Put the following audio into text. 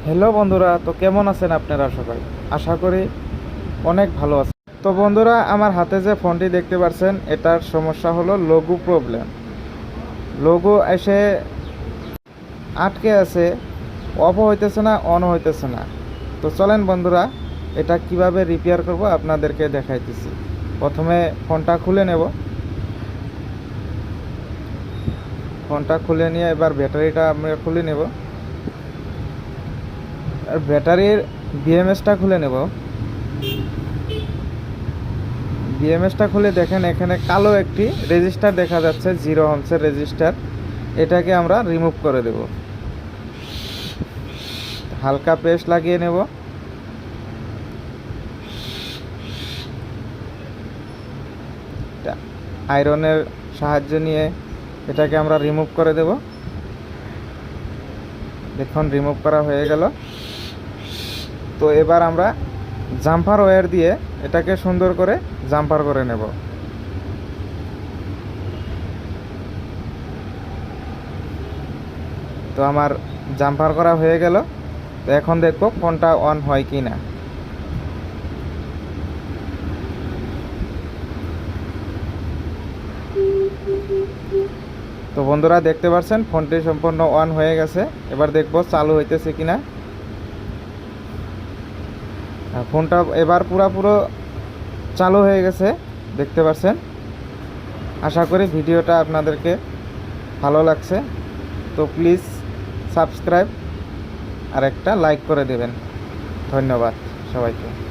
Hello বন্ধুরা, তো কেমন আছেন আপনারা সবাই? আশা করি অনেক ভালো আছেন। তো বন্ধুরা, আমার হাতে যে ফোনটি দেখতে পাচ্ছেন, এটার সমস্যা হলো লোগো প্রবলেম। লোগো এসে আটকে আছে, অফ হইতেছে না, অন হইতেছে না। তো চলেন বন্ধুরা, এটা কিভাবে রিপেয়ার করব আপনাদেরকে দেখাইতেছি। প্রথমে ফোনটা খুলে নেব। ফোনটা খুলে নিয়ে এবার ব্যাটারিটা আমরা খুলে নেব। আর ব্যাটারির বিএমএসটা খুলে নেব। বিএমএসটা খুলে দেখেন, এখানে কালো একটি রেজিস্টার দেখা যাচ্ছে, 0 ওহমসের রেজিস্টার। এটাকে আমরা রিমুভ করে দেব। হালকা পেস্ট লাগিয়ে নেব। আয়রনের সাহায্য নিয়ে এটাকে আমরা রিমুভ করে দেব। দেখুন, রিমুভ করা হয়ে গেল। তো এবার আমরা জাম্পার ওয়্যার দিয়ে এটাকে সুন্দর করে জাম্পার করে নেব। তো আমার জাম্পার করা হয়ে গেল। তো এখন দেখব ফোনটা অন হয় কি না। তো বন্ধুরা, দেখতে পাচ্ছেন ফোনটি সম্পূর্ণ অন হয়ে গেছে। এবার দেখব চালু হইতেছে কিনা। ফোনটা এবার পুরো চালু হয়ে গেছে, দেখতে পাচ্ছেন। আশা করি ভিডিওটা আপনাদেরকে ভালো লাগছে। তো প্লিজ সাবস্ক্রাইব আর একটা লাইক করে দেবেন। ধন্যবাদ সবাইকে।